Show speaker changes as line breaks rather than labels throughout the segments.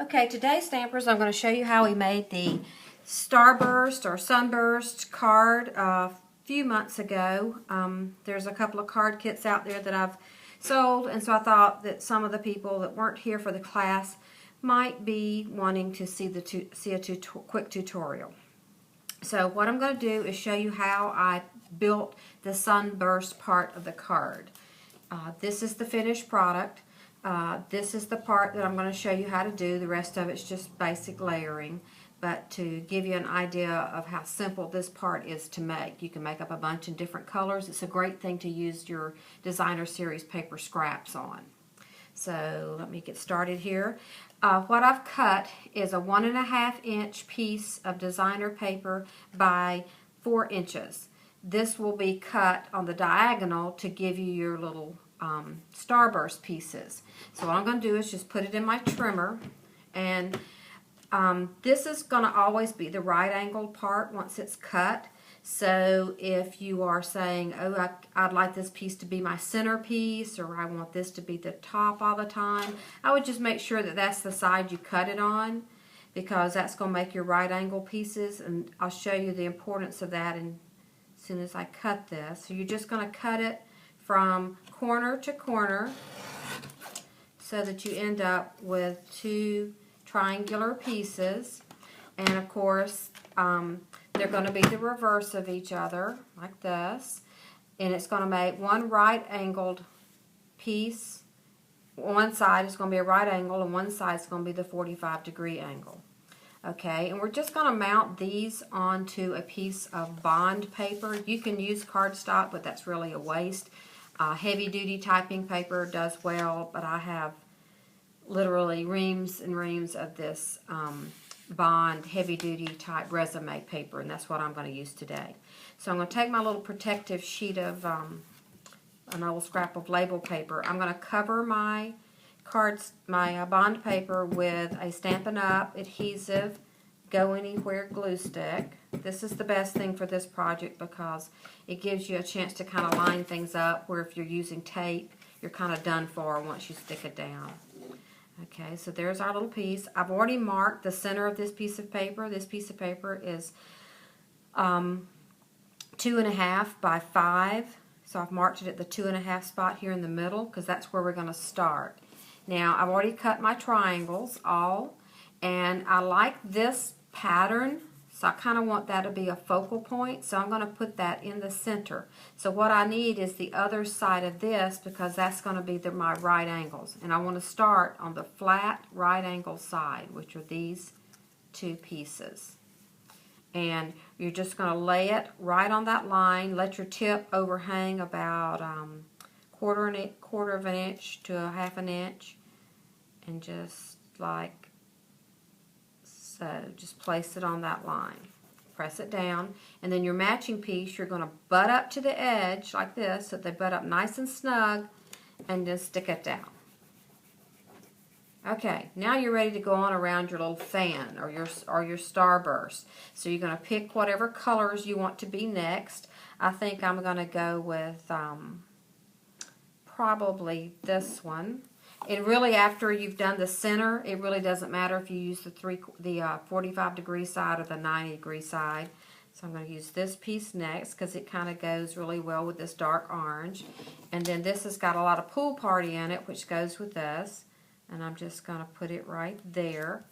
Okay, today's stampers, I'm going to show you how we made the Starburst or Sunburst card a few months ago. There's a couple of card kits out there that I've sold, and so I thought that some of the people that weren't here for the class might be wanting to see a quick tutorial. So what I'm going to do is show you how I built the Sunburst part of the card. This is the finished product. This is the part that I'm going to show you how to do. The rest of it's just basic layering, but to give you an idea of how simple this part is to make. You can make up a bunch in different colors. It's a great thing to use your designer series paper scraps on. So let me get started here. What I've cut is a 1.5 inch piece of designer paper by 4 inches. This will be cut on the diagonal to give you your little Starburst pieces. So what I'm going to do is just put it in my trimmer, and this is going to always be the right angled part once it's cut. So if you are saying, oh, I'd like this piece to be my centerpiece, or I want this to be the top all the time, I would just make sure that that's the side you cut it on, because that's going to make your right angle pieces, and I'll show you the importance of that as soon as I cut this. So you're just going to cut it from corner to corner so that you end up with 2 triangular pieces, and of course they're going to be the reverse of each other like this, and it's going to make one right angled piece. One side is going to be a right angle and one side is going to be the 45-degree angle. Okay, and we're just going to mount these onto a piece of bond paper. You can use cardstock, but that's really a waste. Heavy-duty typing paper does well, but I have literally reams and reams of this bond heavy-duty type resume paper, and that's what I'm going to use today. So I'm going to take my little protective sheet of an old scrap of label paper. I'm going to cover my bond paper with a Stampin' Up! Adhesive Go Anywhere glue stick. This is the best thing for this project because it gives you a chance to kind of line things up, where if you're using tape, you're kind of done for once you stick it down. Okay, so there's our little piece. I've already marked the center of this piece of paper. This piece of paper is 2.5 by 5. So I've marked it at the 2.5 spot here in the middle, because that's where we're going to start. Now, I've already cut my triangles all, and I like this pattern, so I kind of want that to be a focal point, so I'm going to put that in the center. So what I need is the other side of this, because that's going to be my right angles, and I want to start on the flat right angle side, which are these 2 pieces. And you're just going to lay it right on that line. Let your tip overhang about quarter of an inch to a 1/2 inch, and just like so, just place it on that line. Press it down, and then your matching piece, you're going to butt up to the edge like this, so they butt up nice and snug, and just stick it down. Okay, now you're ready to go on around your little fan or your Starburst. So you're going to pick whatever colors you want to be next. I think I'm going to go with probably this one. And really, after you've done the center, it really doesn't matter if you use the 45-degree side or the 90-degree side. So I'm going to use this piece next, because it kind of goes really well with this dark orange. And then this has got a lot of pool party in it, which goes with this. And I'm just going to put it right there.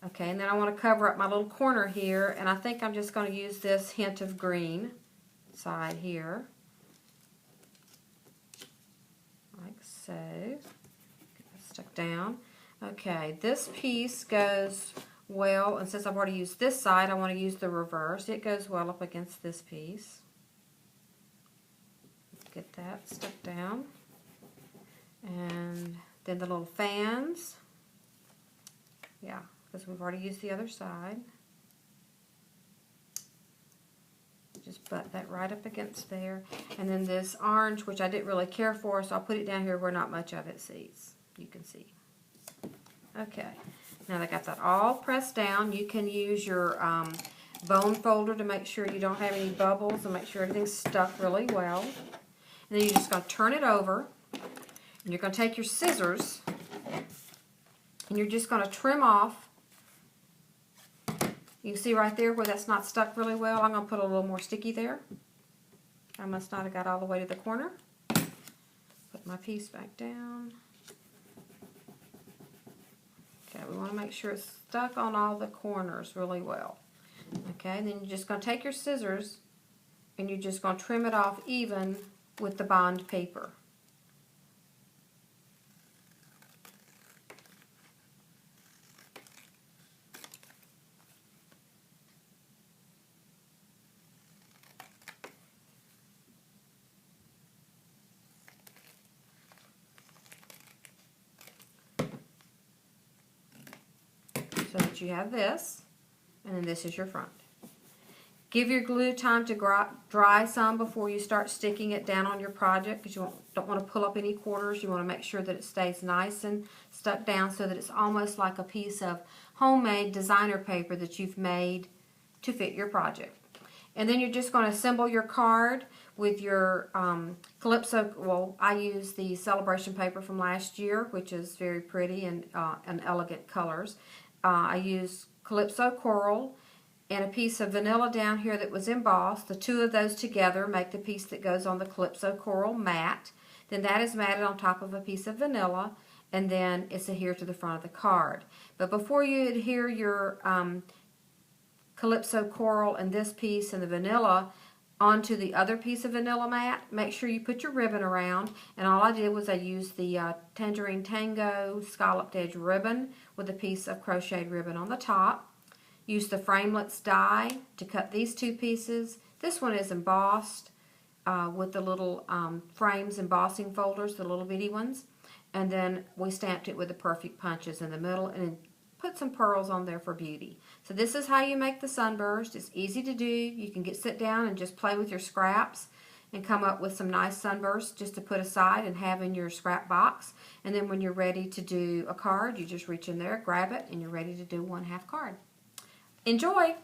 Okay, and then I want to cover up my little corner here, and I think I'm just going to use this hint of green side here. Like so. Stuck down. Okay, this piece goes well, and since I've already used this side, I want to use the reverse. It goes well up against this piece. Get that stuck down. And then the little fans. Yeah, because we've already used the other side. Just butt that right up against there. And then this orange, which I didn't really care for, so I'll put it down here where not much of it sees. You can see. Okay, now that I got that all pressed down, you can use your bone folder to make sure you don't have any bubbles and make sure everything's stuck really well. And then you're just going to turn it over, and you're going to take your scissors And you're just going to trim off. You can see right there where that's not stuck really well. I'm going to put a little more sticky there. I must not have got all the way to the corner. Put my piece back down. Okay, we want to make sure it's stuck on all the corners really well. Okay, and then you're just going to take your scissors and you're just going to trim it off even with the bond paper. So that you have this, and then this is your front. Give your glue time to dry some before you start sticking it down on your project, because you don't want to pull up any corners. You want to make sure that it stays nice and stuck down so that it's almost like a piece of homemade designer paper that you've made to fit your project. And then you're just going to assemble your card with your Calypso. Well, I use the celebration paper from last year, which is very pretty and elegant colors. I use Calypso Coral and a piece of vanilla down here that was embossed. The two of those together make the piece that goes on the Calypso Coral matte. Then that is matted on top of a piece of vanilla, and then it's adhered to the front of the card. But before you adhere your Calypso Coral and this piece and the vanilla onto the other piece of vanilla matte, make sure you put your ribbon around. And all I did was I used the Tangerine Tango scalloped edge ribbon with a piece of crocheted ribbon on the top. Use the framelits die to cut these two pieces. This one is embossed with the little frames embossing folders, the little bitty ones. And then we stamped it with the perfect punches in the middle and put some pearls on there for beauty. So this is how you make the Sunburst. It's easy to do. You can sit down and just play with your scraps and come up with some nice Sunbursts just to put aside and have in your scrap box. And then when you're ready to do a card, you just reach in there, grab it, and you're ready to do one half card. Enjoy!